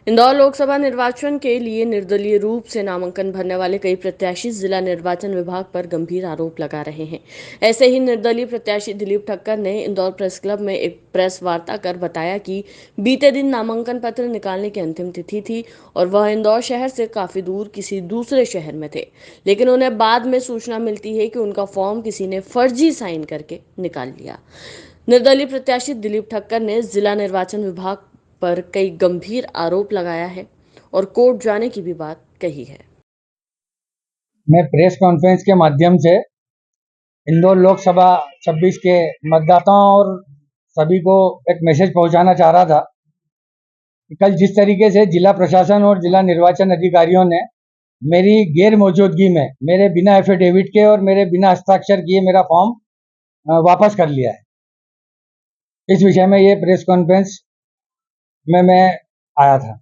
इंदौर लोकसभा निर्वाचन के लिए निर्दलीय रूप से नामांकन भरने वाले कई प्रत्याशी जिला निर्वाचन विभाग पर गंभीर आरोप लगा रहे हैं। ऐसे ही निर्दलीय प्रत्याशी दिलीप ठक्कर ने इंदौर प्रेस क्लब में एक प्रेस वार्ता कर बताया कि बीते दिन नामांकन पत्र निकालने की अंतिम तिथि थी और वह इंदौर शहर से काफी दूर किसी दूसरे शहर में थे, लेकिन उन्हें बाद में सूचना मिलती है कि उनका फॉर्म किसी ने फर्जी साइन करके निकाल लिया। निर्दलीय प्रत्याशी दिलीप ठक्कर ने जिला निर्वाचन विभाग पर कई गंभीर आरोप लगाया है और कोर्ट जाने की भी बात कही है। मैं प्रेस कॉन्फ्रेंस के माध्यम से इंदौर लोकसभा 26 के मतदाताओं और सभी को एक मैसेज पहुंचाना चाह रहा था कि कल जिस तरीके से जिला प्रशासन और जिला निर्वाचन अधिकारियों ने मेरी गैर मौजूदगी में मेरे बिना एफिडेविट के और मेरे बिना हस्ताक्षर किए मेरा फॉर्म वापस कर लिया है, इस विषय में ये प्रेस कॉन्फ्रेंस में मैं आया था।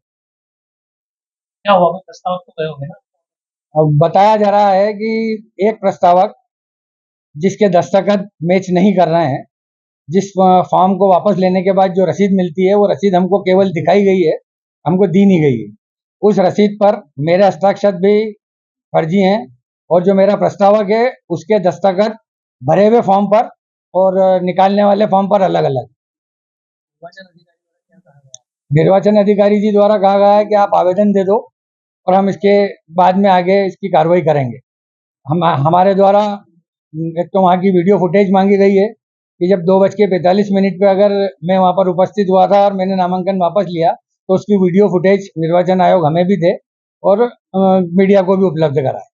क्या हुआ? प्रस्तावक तो गए होंगे ना? अब बताया जा रहा है कि एक प्रस्तावक जिसके दस्तखत मैच नहीं कर रहे हैं, जिस फॉर्म को वापस लेने के बाद जो रसीद मिलती है वो रसीद हमको केवल दिखाई गई है, हमको दी नहीं गई है। उस रसीद पर मेरे हस्ताक्षर भी फर्जी हैं और जो मेरा प्रस्तावक है उसके दस्तखत भरे हुए फॉर्म पर और निकालने वाले फॉर्म पर अलग अलग। निर्वाचन अधिकारी जी द्वारा कहा गया है कि आप आवेदन दे दो और हम इसके बाद में आगे इसकी कार्रवाई करेंगे। हमारे द्वारा एक तो वहाँ की वीडियो फुटेज मांगी गई है कि जब 2:45 पे अगर मैं वहाँ पर उपस्थित हुआ था और मैंने नामांकन वापस लिया तो उसकी वीडियो फुटेज निर्वाचन आयोग हमें भी दे और मीडिया को भी उपलब्ध कराए।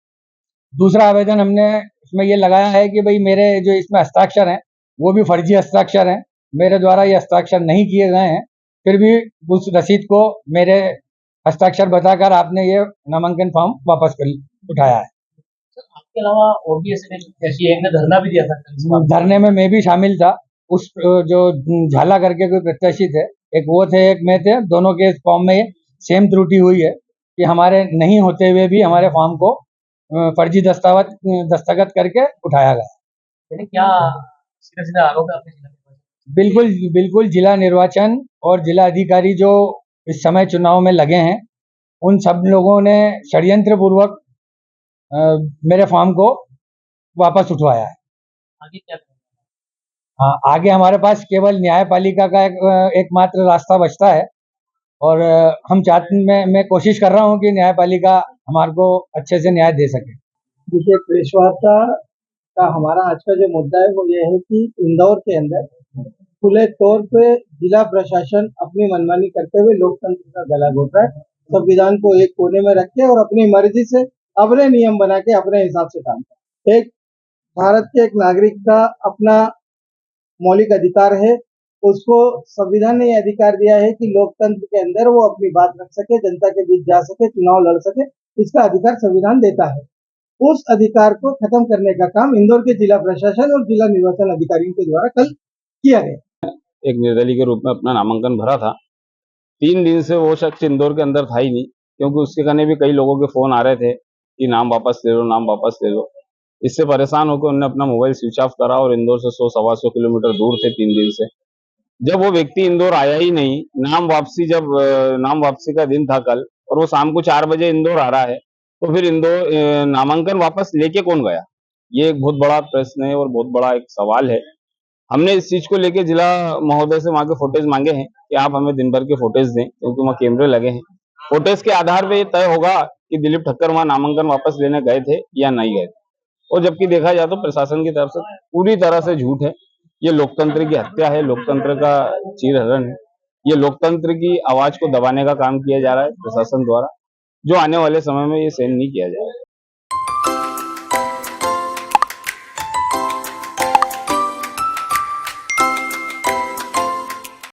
दूसरा आवेदन हमने इसमें ये लगाया है कि भाई मेरे जो इसमें हस्ताक्षर हैं वो भी फर्जी हस्ताक्षर हैं, मेरे द्वारा ये हस्ताक्षर नहीं किए गए हैं, फिर भी उस रसीद को मेरे हस्ताक्षर बताकर आपने ये नामांकन फॉर्म वापस कर उठाया है। आपके अलावा और भी ऐसे प्रत्याशी हैं, धरना भी दिया था। धरने में मैं भी शामिल था। उस जो झाला करके कोई प्रत्याशी थे, एक वो थे एक मैं थे, दोनों के फॉर्म में सेम त्रुटि हुई है कि हमारे नहीं होते हुए भी हमारे फॉर्म को फर्जी दस्तखत करके उठाया गया। क्या सीधा सीधा आरोप है आपके जिला में? बिल्कुल बिल्कुल, जिला निर्वाचन और जिला अधिकारी जो इस समय चुनाव में लगे हैं उन सब लोगों ने षड्यंत्र पूर्वक मेरे फॉर्म को वापस उठवाया है। आगे क्या करेंगे? हाँ, आगे हमारे पास केवल न्यायपालिका का एकमात्र रास्ता बचता है और हम चाहते मैं कोशिश कर रहा हूँ कि न्यायपालिका हमारे को अच्छे से न्याय दे सके। देखिए, प्रेस वार्ता का हमारा आज का जो मुद्दा है वो ये है कि इंदौर के अंदर खुले तौर पे जिला प्रशासन अपनी मनमानी करते हुए लोकतंत्र का गला घोट रहा है। संविधान को एक कोने में रख के और अपनी मर्जी से अपने नियम बना के अपने हिसाब से काम कर। एक भारत के एक नागरिक का अपना मौलिक अधिकार है, उसको संविधान ने यह अधिकार दिया है कि लोकतंत्र के अंदर वो अपनी बात रख सके, जनता के बीच जा सके, चुनाव लड़ सके, इसका अधिकार संविधान देता है। उस अधिकार को खत्म करने का काम इंदौर के जिला प्रशासन और जिला निर्वाचन अधिकारियों के द्वारा कल किया गया। एक निर्दलीय के रूप में अपना नामांकन भरा था। 3 दिन से वो शख्स इंदौर के अंदर था ही नहीं, क्योंकि उसके कहने भी कई लोगों के फोन आ रहे थे कि नाम वापस ले लो, नाम वापस ले लो। इससे परेशान होकर उन्होंने अपना मोबाइल स्विच ऑफ करा और इंदौर से 100-125 किलोमीटर दूर थे 3 दिन से। जब वो व्यक्ति इंदौर आया ही नहीं, नाम वापसी का दिन था कल और वो शाम को 4 बजे इंदौर आ रहा है, तो फिर इंदौर नामांकन वापस लेके कौन गया? ये एक बहुत बड़ा प्रश्न है और बहुत बड़ा एक सवाल है। हमने इस चीज को लेके जिला महोदय से वहां के फोटेज मांगे हैं कि आप हमें दिन भर के फोटेज दें, क्योंकि वहाँ कैमरे लगे हैं। फोटेज के आधार पे ये तय होगा कि दिलीप ठक्कर वहां नामांकन वापस लेने गए थे या नहीं गए थे। और जबकि देखा जाए तो प्रशासन की तरफ से पूरी तरह से झूठ है। ये लोकतंत्र की हत्या है, लोकतंत्र का चीरहरण है। ये लोकतंत्र की आवाज को दबाने का काम किया जा रहा है प्रशासन द्वारा, जो आने वाले समय में ये सहन नहीं किया जाएगा।